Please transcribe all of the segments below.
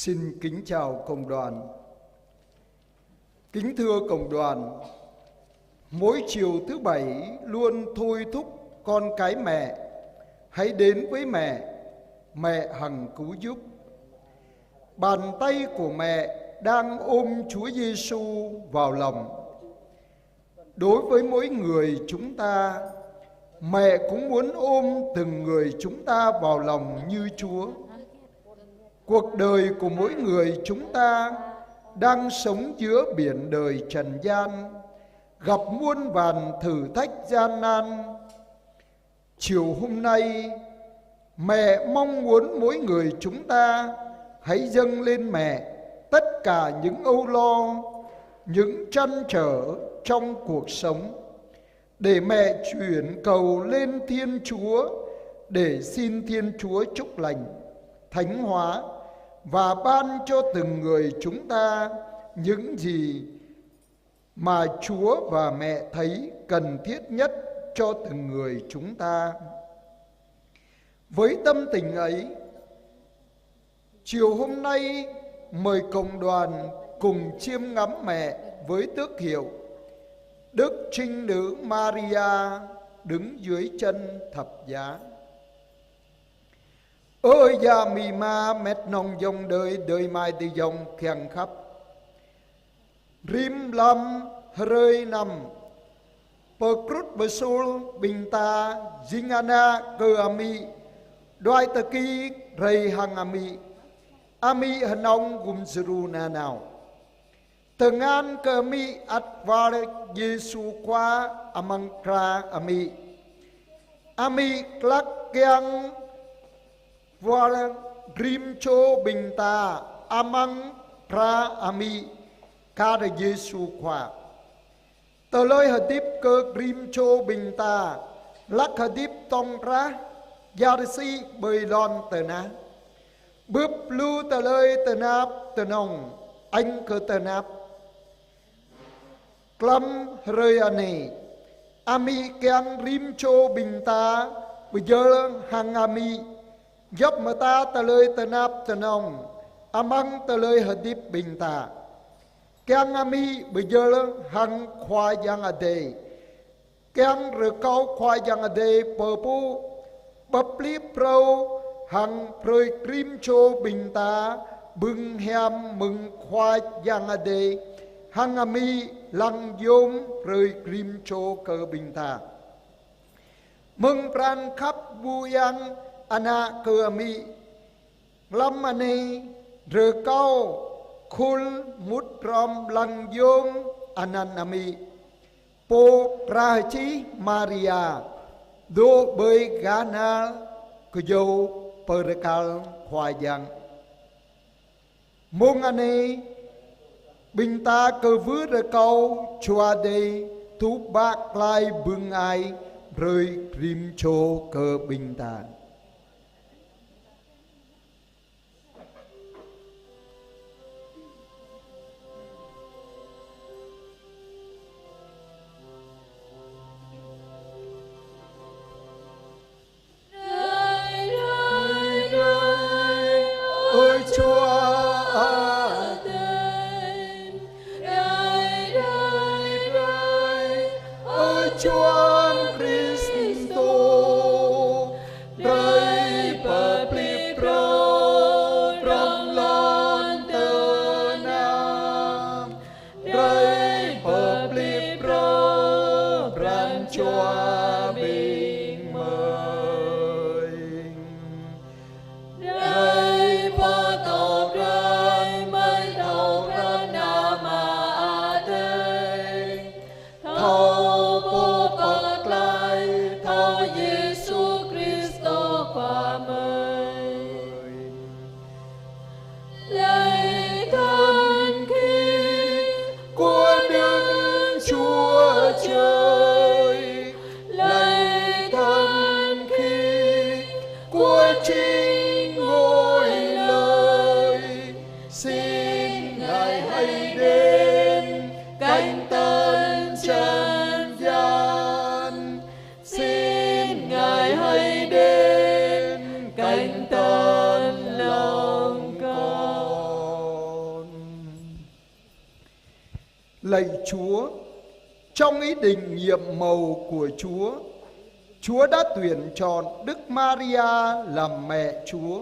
Xin kính chào cộng đoàn. Kính thưa cộng đoàn, mỗi chiều thứ Bảy luôn thôi thúc con cái mẹ hãy đến với mẹ hằng cứu giúp. Bàn tay của mẹ đang ôm Chúa Giêsu vào lòng. Đối với mỗi người chúng ta, mẹ cũng muốn ôm từng người chúng ta vào lòng như Chúa. Cuộc đời của mỗi người chúng ta đang sống giữa biển đời trần gian, gặp muôn vàn thử thách gian nan. Chiều hôm nay, mẹ mong muốn mỗi người chúng ta hãy dâng lên mẹ tất cả những âu lo, những trăn trở trong cuộc sống, để mẹ chuyển cầu lên Thiên Chúa, để xin Thiên Chúa chúc lành, thánh hóa và ban cho từng người chúng ta những gì mà Chúa và mẹ thấy cần thiết nhất cho từng người chúng ta. Với tâm tình ấy, chiều hôm nay mời cộng đoàn cùng chiêm ngắm mẹ với tước hiệu Đức Trinh Nữ Maria đứng dưới chân thập giá. Ôi da mì ma mét nông dòng đời mai từ dòng khen khắp. Rim lâm rơi nằm Pơ crút bơ xul bình ta Zingana cơ ami Đoai tờ kỳ rây hằng ami hân ông gùm zru na nào. Tengan kami atvar Yesu qua amangkra ami klak yang Vua Grimcho bình ta amang pra ami kada Giêsu khoa. Tờ lời hợp tiếp cơ Grimcho bình ta lắc hợp tiếp tông ra Yarisi bơi lon tờ na. Bướp lưu tờ lời tờ nạp tờ nông anh cơ tờ nạp. Clam rơi ane ami keng Grimcho bình ta bây giờ hàng ami dấp mà ta tờ lời tờ nạp tờ nông amang tờ lời hợp điếp bình ta keng ami bây giờ hằng khoa giang ở đây keng rửa cao khoa giang ở đây bờ pu bập lý prâu hằng prơi krim chô bình ta bưng hem mừng khoa giang ở đây hằng ami lăng dôm prơi krim chô cơ bình ta mừng pran khắp bu yang ana cơ ami lâm ani rửa cao khul mút rom lăng dôm ananami po prachi Maria do bơi gana cơ dâu perkal khoa giang mong ani bình ta cơ vứ rửa cao chua đây thú bạc lai bưng ai rơi rim chô cơ bình ta. cánh tân lòng con. Lạy Chúa, trong ý định nhiệm mầu của Chúa, Chúa đã tuyển chọn Đức Maria làm mẹ Chúa,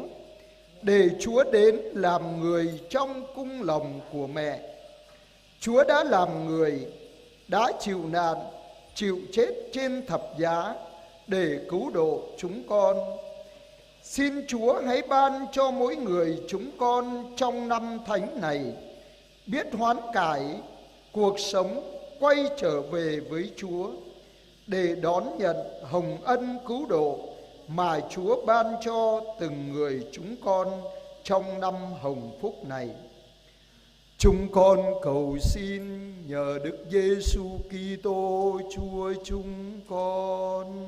để Chúa đến làm người trong cung lòng của mẹ. Chúa đã làm người, đã chịu nạn, chịu chết trên thập giá để cứu độ chúng con. Xin Chúa hãy ban cho mỗi người chúng con trong năm thánh này biết hoán cải cuộc sống, quay trở về với Chúa, để đón nhận hồng ân cứu độ mà Chúa ban cho từng người chúng con trong năm hồng phúc này. Chúng con cầu xin nhờ Đức Giêsu Kitô Chúa chúng con.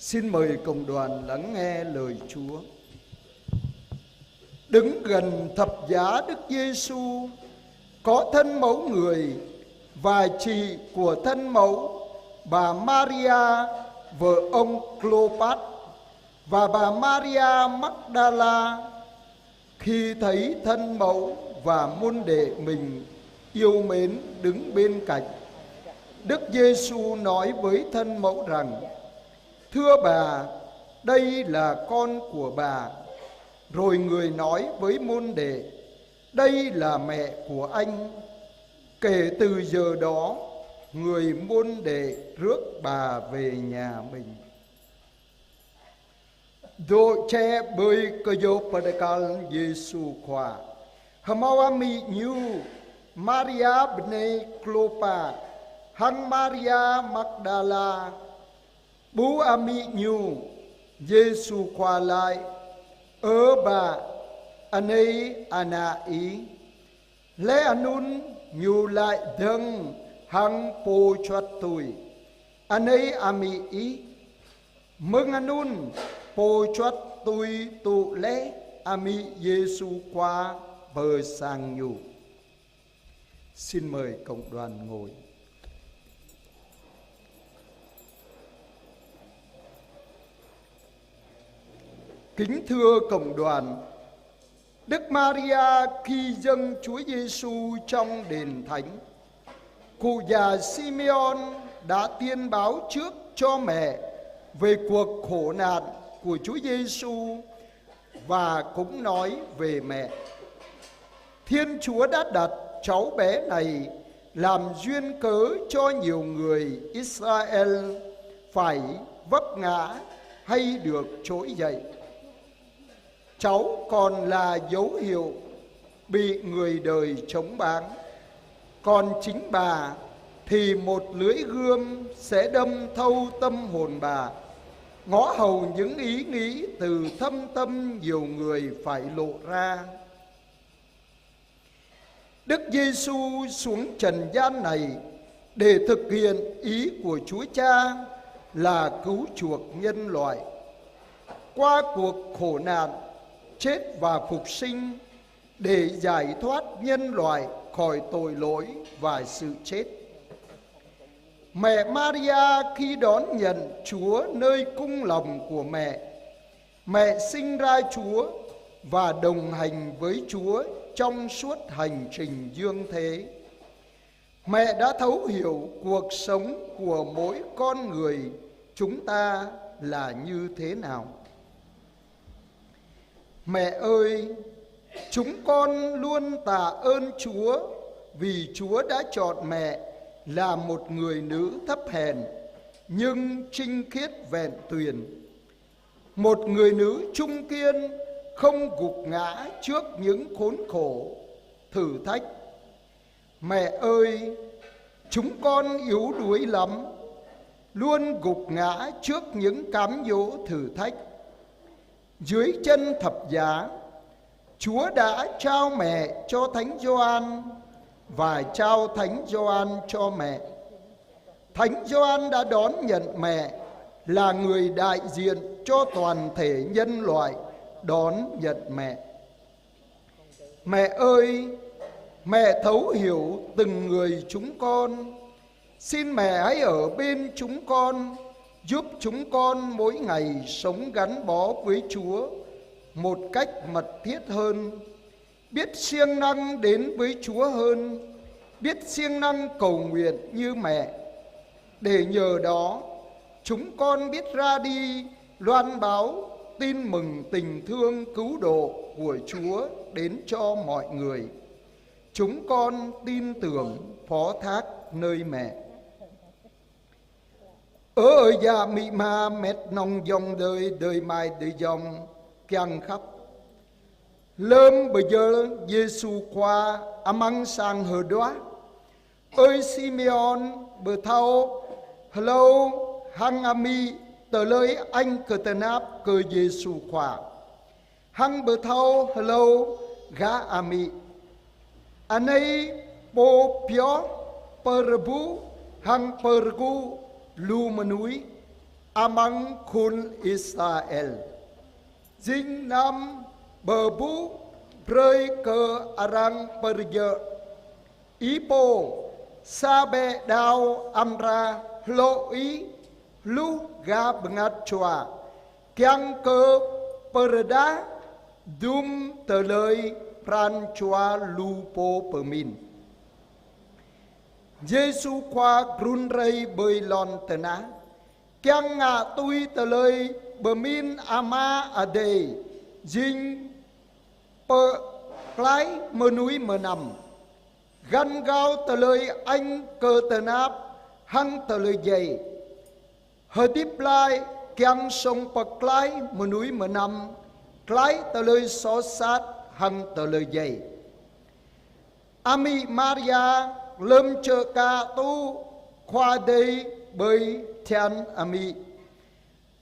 Xin mời cộng đoàn lắng nghe lời Chúa. Đứng gần thập giá Đức Giêsu có thân mẫu người và chị của thân mẫu bà Maria vợ ông Clopas và bà Maria Magdala. Khi thấy thân mẫu và môn đệ mình yêu mến đứng bên cạnh, Đức Giêsu nói với thân mẫu rằng: Thưa bà, đây là con của bà. Rồi người nói với môn đệ: Đây là mẹ của anh. Kể từ giờ đó, người môn đệ rước bà về nhà mình. Doce bơi kejo padakal Yesu khoa Hamawami nyu Maria bne Clopas hang Maria Magdala bú ami nhu Giêsu khoa lại bà anei anai lẽ anun nhu lại dâng hang po choat tui anei ami ý mừng anun po choat tui tu lẽ ami Giêsu khoa bờ sang nhu. Xin mời cộng đoàn ngồi. Kính thưa cộng đoàn, Đức Maria khi dâng Chúa Giêsu trong đền thánh, cụ già Simeon đã tiên báo trước cho mẹ về cuộc khổ nạn của Chúa Giêsu và cũng nói về mẹ. Thiên Chúa đã đặt cháu bé này làm duyên cớ cho nhiều người Israel phải vấp ngã hay được trỗi dậy. Cháu còn là dấu hiệu bị người đời chống báng, còn chính bà thì một lưỡi gươm sẽ đâm thâu tâm hồn bà, ngõ hầu những ý nghĩ từ thâm tâm nhiều người phải lộ ra. Đức Giêsu xuống trần gian này để thực hiện ý của Chúa Cha là cứu chuộc nhân loại. Qua cuộc khổ nạn, chết và phục sinh để giải thoát nhân loại khỏi tội lỗi và sự chết. Mẹ Maria khi đón nhận Chúa nơi cung lòng của mẹ sinh ra Chúa và đồng hành với Chúa trong suốt hành trình dương thế. Mẹ đã thấu hiểu cuộc sống của mỗi con người chúng ta là như thế nào. Mẹ ơi, chúng con luôn tạ ơn Chúa vì Chúa đã chọn mẹ là một người nữ thấp hèn nhưng trinh khiết vẹn tuyền, một người nữ trung kiên không gục ngã trước những khốn khổ, thử thách. Mẹ ơi, chúng con yếu đuối lắm, luôn gục ngã trước những cám dỗ thử thách. Dưới chân thập giá, Chúa đã trao mẹ cho Thánh Gioan và trao Thánh Gioan cho mẹ. Thánh Gioan đã đón nhận mẹ là người đại diện cho toàn thể nhân loại đón nhận mẹ. Mẹ ơi, mẹ thấu hiểu từng người chúng con. Xin mẹ hãy ở bên chúng con, giúp chúng con mỗi ngày sống gắn bó với Chúa một cách mật thiết hơn, biết siêng năng đến với Chúa hơn, biết siêng năng cầu nguyện như mẹ, để nhờ đó chúng con biết ra đi loan báo tin mừng tình thương cứu độ của Chúa đến cho mọi người. Chúng con tin tưởng phó thác nơi mẹ. Ở gia mị ma mét nông dòng đời, đời mai đời dòng kiang khắp. Lâm bây giờ Giêsu qua amang sang hờ đoá. Ơi Simeon bờ thao hello hăng ami tờ lời anh cờ tờ náp cờ Giêsu qua. Hăng bờ thao hello gá ami. Anay po pio perbu hăng pergu lu menui amang khun Israel. Dinh nam bờ bu rơi cờ arang perje ipo sa be đao amra lo ý lu ga bengat chua kiang cơ perda dum tờ lời pran chua lu po permin. Giêsu qua grun rây bơi lon tờ ná kiang ngạ tui tờ lời bermin ama ade dinh per klái mơ núi mơ nằm gan gao tờ lời anh cơ tờ náp hăng tờ lời dày hờ tiếp lai kiang sông per klái mơ núi mơ nằm klái tờ lời xó sát hăng tờ lời dày. Ami Maria lâm chợ ca tu khoa đây bơi thian ami.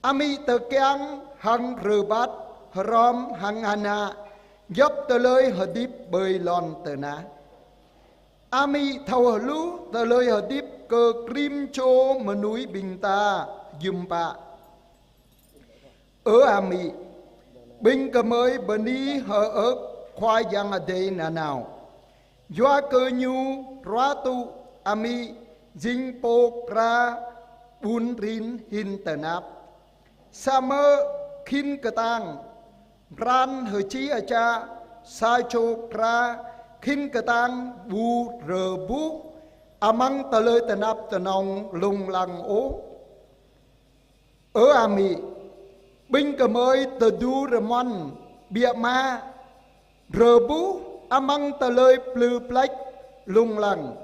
Ami tờ kiang hăng rờ bát rom hăng hana dấp tờ lời hờ điếp bơi lon tờ ná. Ami thầu hờ lú tờ lời hờ điếp cơ krim chô mà núi bình ta dùm bạ. Ở ami bình cơ mới bờ ni hờ ớp khoa giang ở đây nà nào. Doa cơ nhu roa tu ami dinh po kra bun rin hin tờ náp. Sa mơ khin cơ tang ran hờ chi ở cha sa chô kra khin cơ tang bu rờ bu amang tờ lời tờ náp tờ nông lung lăng ố. Ở ami binh cơ mới tờ du rờ mon bịa ma rờ bu amang tờ lời plư plách lung lăng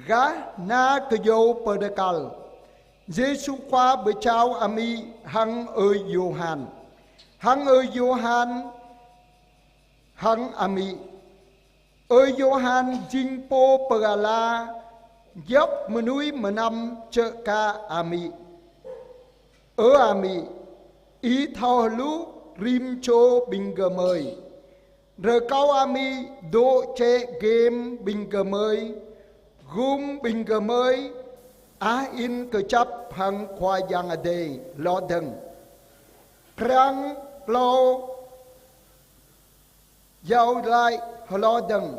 gá na cơ dô pờ đê cal. Giêsu qua bờ chào ami hăng ơi Gioan. Hăng ơi Gioan hăng ami ơi Gioan dinh po pagala dấp mờ núi mờ năm chợ ca ami. Ở ami ý thao lú rim chô bình gờ mời rờ cao ami đô chê game bình gờ mời gum bình gờ mới á in cơ chấp hằng khoa giang ở đây lo đừng krang lâu giàu lại lo đừng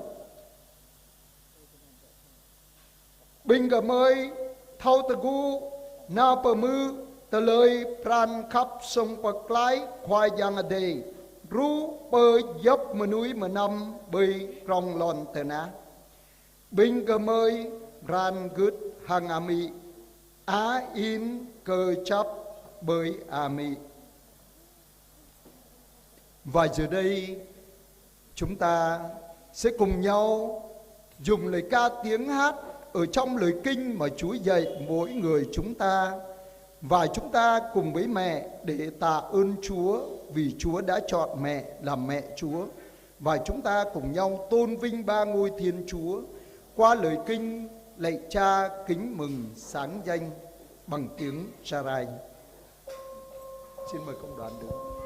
bình gờ mới thâu tờ gu na bờ mư tờ lời pran khắp sông bậc lái khoa giang ở đây ru bơi dấp mà núi mà năm bơi rong lon tờ ná bình gờ mới ran gứt hàng ami á in cơ chấp bơi ami. Và giờ đây chúng ta sẽ cùng nhau dùng lời ca tiếng hát ở trong lời kinh mà Chúa dạy mỗi người chúng ta. Và chúng ta cùng với mẹ để tạ ơn Chúa vì Chúa đã chọn mẹ làm mẹ Chúa. Và chúng ta cùng nhau tôn vinh ba ngôi Thiên Chúa qua lời kinh lạy Cha kính mừng sáng danh bằng tiếng Sarai. Xin mời công đoàn đứng.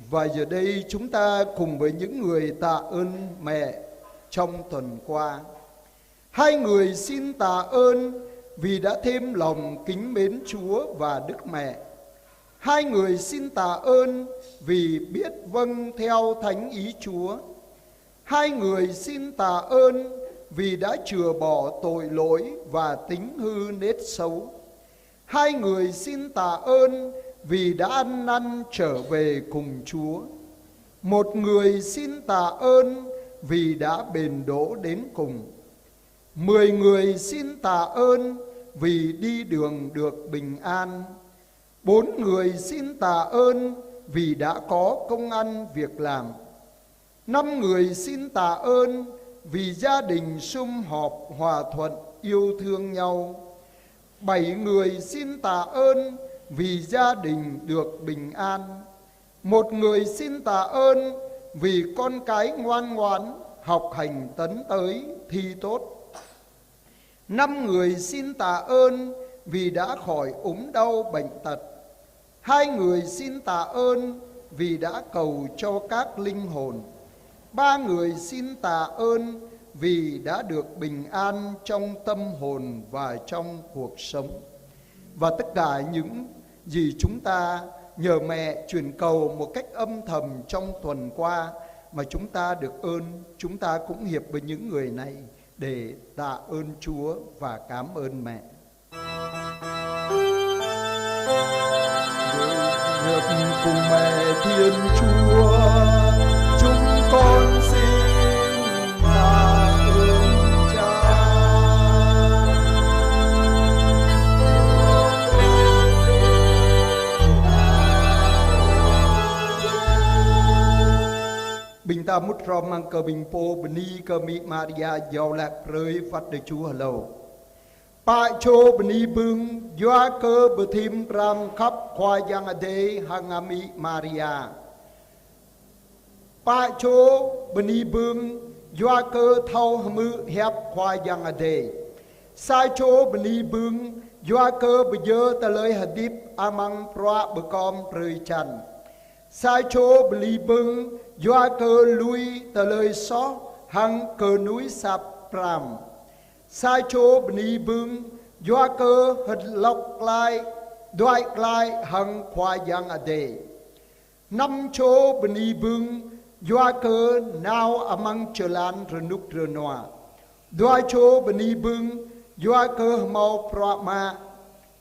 Và giờ đây chúng ta cùng với những người tạ ơn mẹ trong tuần qua. Hai người xin tạ ơn vì đã thêm lòng kính mến Chúa và Đức Mẹ. Hai người xin tạ ơn vì biết vâng theo thánh ý Chúa. Hai người xin tạ ơn vì đã chừa bỏ tội lỗi và tính hư nết xấu. Hai người xin tạ ơn vì đã ăn năn trở về cùng Chúa. Một người xin tạ ơn vì đã bền đỗ đến cùng. 10 người xin tạ ơn vì đi đường được bình an. 4 người xin tạ ơn vì đã có công ăn việc làm. 5 người xin tạ ơn vì gia đình sum họp hòa thuận yêu thương nhau. 7 người xin tạ ơn vì gia đình được bình an. 1 người xin tạ ơn vì con cái ngoan ngoãn học hành tấn tới thi tốt. 5 người xin tạ ơn vì đã khỏi ốm đau bệnh tật. 2 người xin tạ ơn vì đã cầu cho các linh hồn. Ba người xin tạ ơn vì đã được bình an trong tâm hồn và trong cuộc sống. Và tất cả những gì chúng ta nhờ mẹ truyền cầu một cách âm thầm trong tuần qua mà chúng ta được ơn, chúng ta cũng hiệp với những người này để tạ ơn Chúa và cảm ơn mẹ. Được cùng mẹ Thiên Chúa, chúng con xin tạ ơn Cha. Bình ta mút rom mang cờ bình po bni cờ mỹ Maria giàu lạc rơi phát đời Chúa lâu. Pak cho bni bưng doa cơ bờ thim ram khắp khoa giang ade hangami Maria. Pak cho bni bưng doa cơ thâu mư hẹp khoa giang ade. Sai cho bni bưng doa cơ bờ dơ ta lời hadip amang proa bờ com rơi chan. Sai cho bni bưng doa cơ lui ta lời xó hang cơ núi sap pram. Sai cho bni bưng doa cơ hật lọc lại đoại lại hằng khoa giang ade. Năm cho bni bưng doa cơ nào amang chelan renuk renoa. Doa cho bni bưng doa cơ mau prama.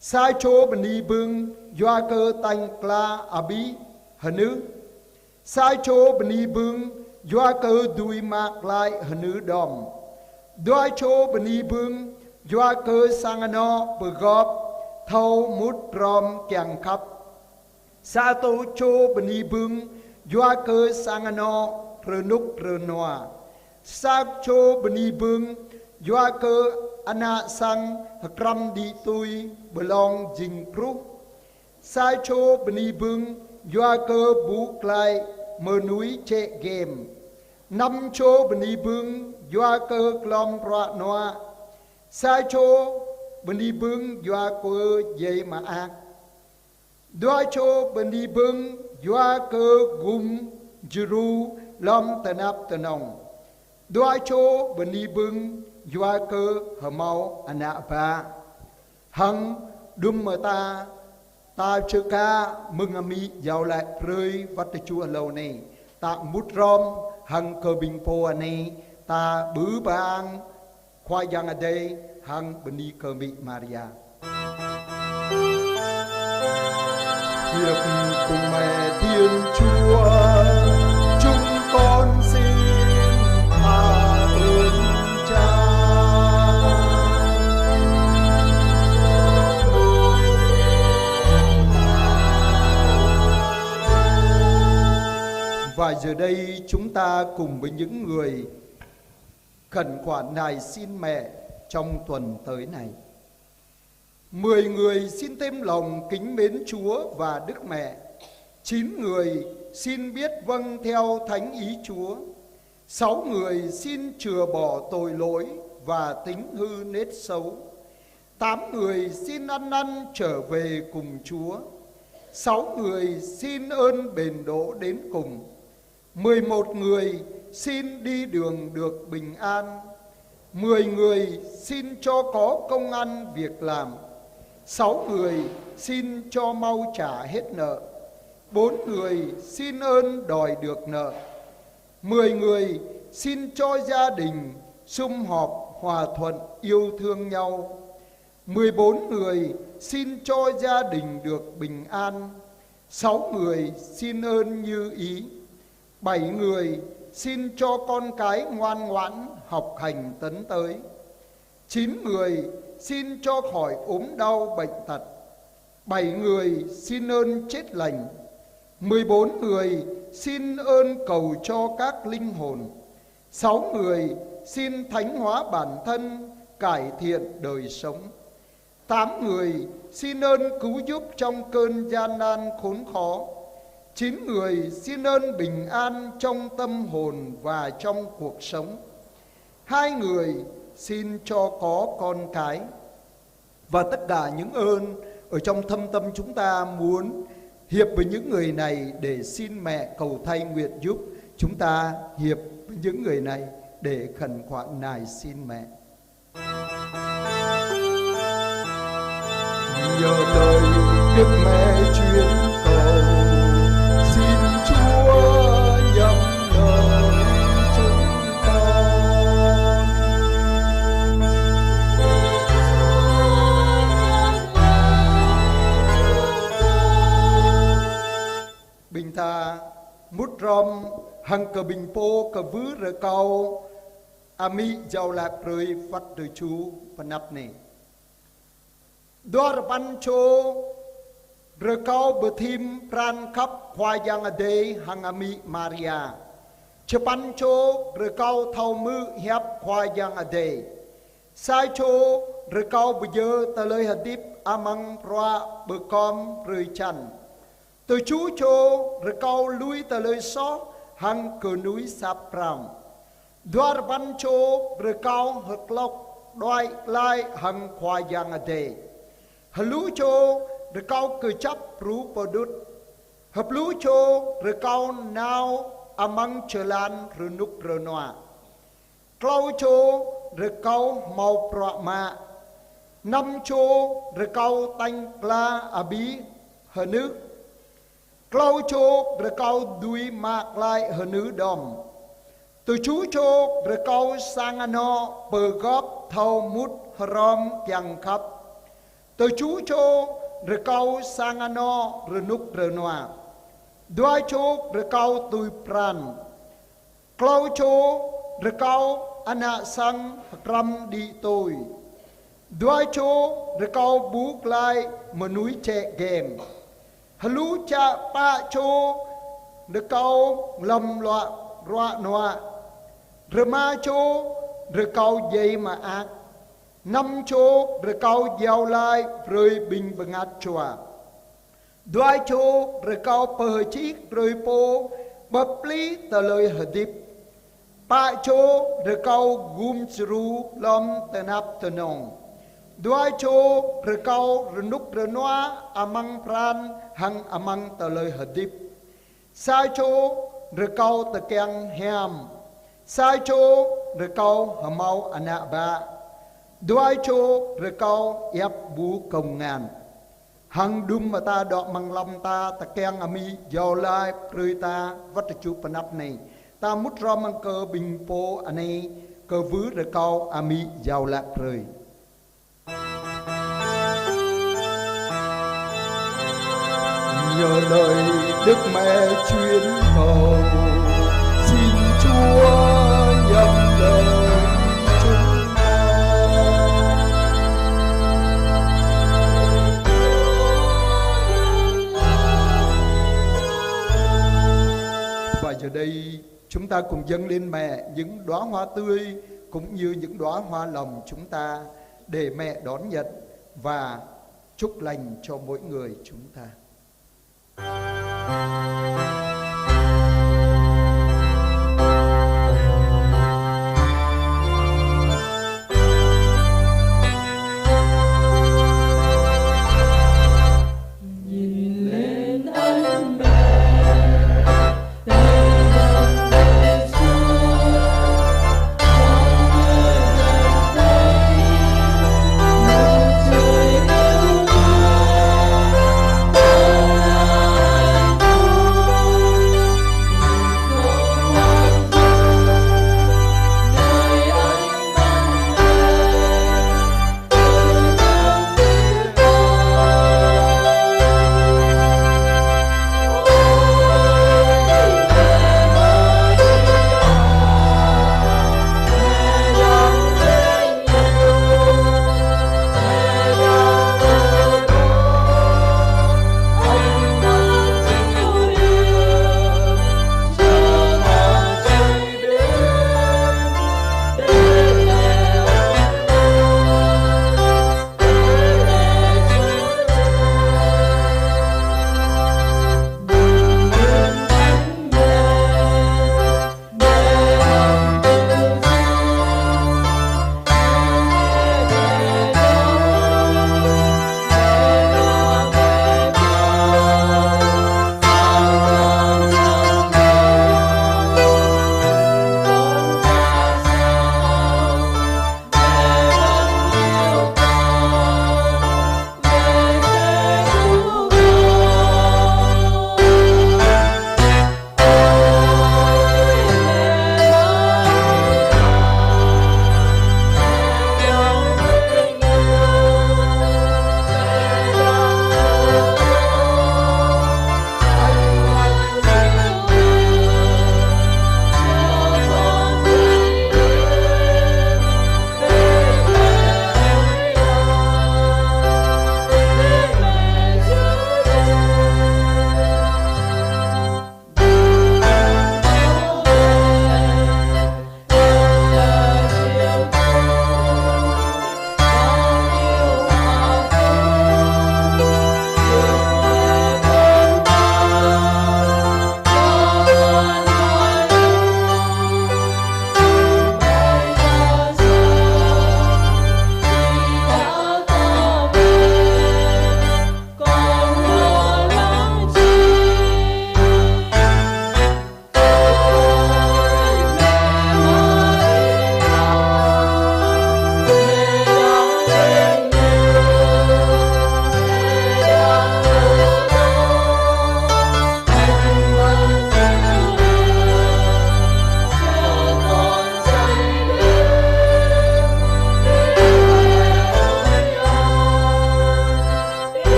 Sai cho bni bưng doa cơ tanh kla abi hanu. Sai cho bni bưng doa cơ đuôi mạc lại hanu dom. Doa cho bni bưng doa cơ sangano bờ góp thâu mút rom kẹng khắp. Sa tô cho bni bưng doa cơ sangano renuk renoa. Sa cho bni bưng doa cơ ana sang kram di tui belong jing pru. Sa cho bni bưng doa cơ bú klai mơ núi chệ game. Năm cho bni bưng doa cơ klom roa noa. Sai cho bni bưng doa cơ dây mà ác. Doa cho bni bưng doa cơ gum juru lom tanap tanong. Doa cho bni bưng doa cơ hamau anapa. Hằng đum mà ta chơ ca mừng ami giàu lại rơi vắt Chúa lâu này. Ta mút rom hằng cơ bình po này ta bứ bang khoa giang ở đây hằng bni cơ mỹ Maria. Hiệp cùng mẹ Thiên Chúa, chúng con xin tạ ơn Cha. Và giờ đây chúng ta cùng với những người khẩn khoản này xin mẹ trong tuần tới này. 10 người xin thêm lòng kính mến Chúa và Đức Mẹ. 9 người xin biết vâng theo thánh ý Chúa. 6 người xin chừa bỏ tội lỗi và tính hư nết xấu. 8 người xin ăn năn trở về cùng Chúa. 6 người xin ơn bền đỗ đến cùng. 11 người xin đi đường được bình an. 10 người xin cho có công ăn việc làm. 6 người xin cho mau trả hết nợ. 4 người xin ơn đòi được nợ. 10 người xin cho gia đình sum họp hòa thuận yêu thương nhau. 14 người xin cho gia đình được bình an. 6 người xin ơn như ý. 7 người xin cho con cái ngoan ngoãn học hành tấn tới. 9 người xin cho khỏi ốm đau bệnh tật. 7 người xin ơn chết lành. 14 người xin ơn cầu cho các linh hồn. 6 người xin thánh hóa bản thân, cải thiện đời sống. 8 người xin ơn cứu giúp trong cơn gian nan khốn khó. 9 người xin ơn bình an trong tâm hồn và trong cuộc sống. 2 người xin cho có con cái. Và tất cả những ơn ở trong thâm tâm chúng ta muốn hiệp với những người này để xin mẹ cầu thay nguyện giúp. Chúng ta hiệp với những người này để khẩn khoản nài xin mẹ. Nhờ lời Đức Mẹ truyền cầu, xin Chúa nhậm lời chúng ta. Bình tha mút rom hằng cờ bình po cờ vứ rờ cao ami giàu lạc rơi phát đời chú và nắp này. Dor ban cho rờ cao bờ thim pran khắp khoa giang ở đây hằng ami Maria. Chợ ban cho rờ cao thâu mư hiệp khoa giang ở đây. Sai cho rờ cao bờ giờ ta lời hạt điệp amang proa bờ com rơi chăn. Từ chú cho rờ cao lui ta lời xó hằng cờ núi sáp ram. Dor ban cho rờ cao hợp lộc đoài lai hằng khoa giang ở đây. Hlu cho rờ cao cờ chấp rú bờ đút. Hợp lú cho rờ cao nào amang chờ lan rờ núc rờ noa. Clau cho rờ cao màu prọ mạ. Năm cho rờ cao tanh la abi hờ nước. Clau cho rờ cao đuôi mạc lại hờ nữ đom. Từ chú cho rờ cao sang ano bờ góp thâu mút hờ rom kiang khắp. Từ chú cho rờ cao sang ano rờ núc rờ noa. Đoai cho rờ cao tùy pran. Clau cho rờ cao ana sang ram đi tôi. Đoai cho rờ cao bút lại mà núi trẻ game. Hlu cha pa cho rờ cao lâm loa roa noa. Rờ ma cho rờ cao dây mà ác. Năm cho rờ cao giàu lại rồi bình bằng át chua. Đoai cho rờ cao bờ chiếc rồi po bập lý tờ lời hờ điệp. Pa cho rờ cao gum sru lom tờ nắp tờ nông. Đoai cho rờ cao rờ núc rờ noa amang pran hằng amang tờ lời hờ điệp. Sai cho rờ cao tờ keng hem. Sai cho rờ cao hờ mau ana ba. Đoai cho rờ cao ép bú công ngàn. Hằng đùm mà ta đọ măng lòng ta ta keng ami giàu lai prơi ta vắt chú pa nắp này. Ta mút ro mang cơ bình po anh cơ vứ rờ cao ami giàu lạc prơi. Nhờ lời Đức Mẹ truyền cầu, xin Chúa nhậm lời chúng ta. Và giờ đây chúng ta cùng dâng lên mẹ những đóa hoa tươi cũng như những đóa hoa lòng chúng ta để mẹ đón nhận và chúc lành cho mỗi người chúng ta.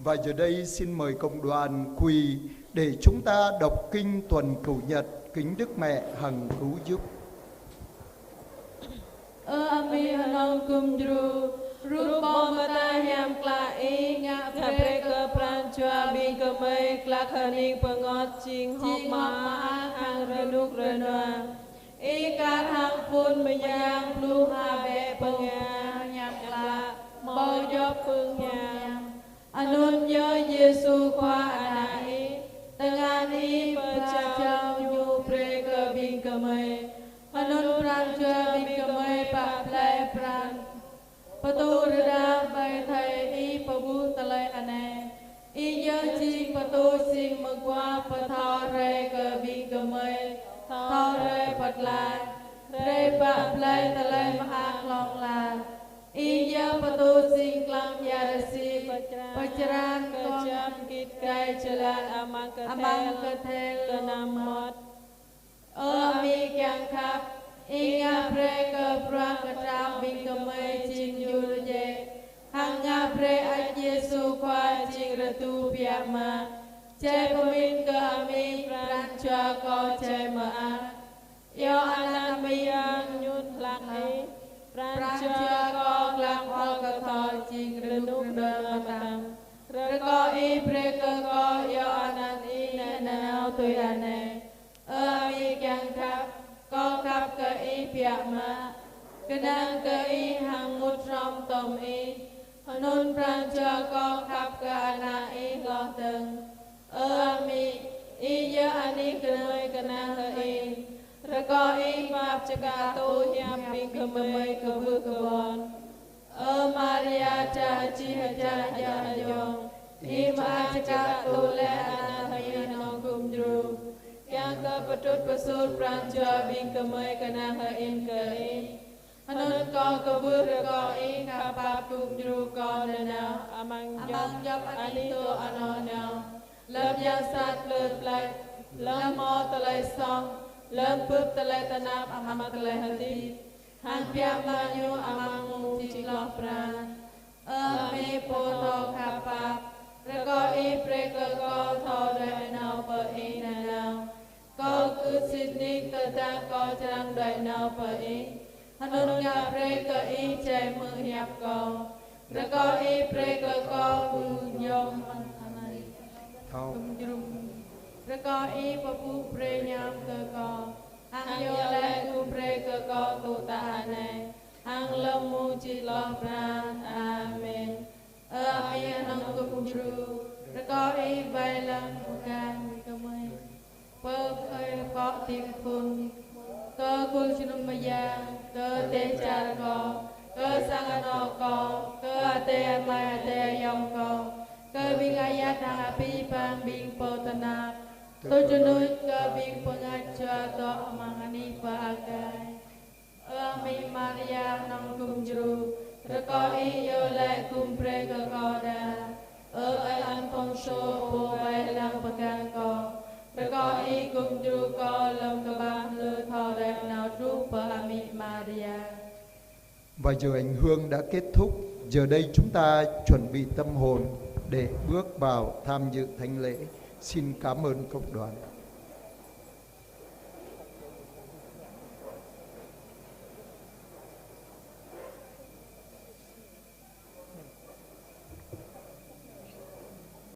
Và giờ đây xin mời cộng đoàn quỳ để chúng ta đọc kinh tuần cửu nhật kính Đức Mẹ hằng cứu giúp. Ami hanong kumdru rupa mata hiam klai ngak preka pranchua bingkamai klakhaning pengot ching hok ma hang renuk renua ikat hang pun menyang plu habe pengang nyam kla mau jop pengyang anun yo Yesu kwa anai tengani pecah nyu preka bingkamai anun pranchua bingkamai pa plai pran Patu rida bay thầy y pabu talai ane y nhớ chi patu sing magwa patho re cơ bi cơ mây tho re pat lai re pa plai talai maha long la y nhớ patu sing klang ya si pachran cơ cham kit kai chalan amang cơ thel cơ nam mot mi kyang khap Inga preka prakata bingkamai ching yurje Hanga pre at Yesu kwa ching ratu piama Che pamin ke ami pranchua ko che maa Yo anan miyang nyut laki Pranchua ko klang hol kathol ching renuk damatam Reko i preka ko yo anan i nanau tuyane Ami kyang kap Con khắp cơ y piạc mà Cơ năng cơ y hàng một trong tổng y Nôn pran cho con khắp cơ ana y lo từng ami y nhớ anh y cơ nơi cơ năng cơ y Rồi có y mạp cho cả tu hiệp bình cơ mây cơ vư cơ bon Maria cha chi hà cha ya yong Y mạp cho cả tu lệ ana thay nông cung dru Yang ke petut pesul pranchua bingkamai kena hain kei Hanun ko kebur ko i kapap kubdru ko denau Amang job anito anonau Lem yang sat lut plek Lem mo telai song Lem pup telai tanap amang telai hati Han piak manyu amang mungcik loh pran Ami poto kapap Reko i preke ko tho denau pe i nanau Có cứ xin đi cơ ta có trang đời nào vậy Hanun ngà pre cơ y chè mơ hiệp có Rồi có y pre cơ có bù nhôm Rồi có y bà bù pre nhằm cơ có Hằng vô lệ bù pre cơ có tụ tạ này Hằng lâm mù chỉ lo pran Amen Ami nông cung dru Rồi có y bay lăng bù càng cơ mây Pơ khơi có tiếng phương Cơ cung chung mà giang Cơ tê chà có Cơ sang ano có Cơ ate mai ate yong có Cơ bing ayat hang api pang bing po tanap Tôi cho nuôi cơ bing pengat cho to mangani pa agay Ami Maria nang cung dru Rồi có y yo lại cung pre cơ có đà Ai an phong so po bay lang pagang có Rồi có y cung dru có lâm cơ bang lưu thọ đẹp nào trú bờ Ami Maria. Và giờ ảnh hương đã kết thúc. Giờ đây chúng ta chuẩn bị tâm hồn để bước vào tham dự thánh lễ. Xin cảm ơn cộng đoàn.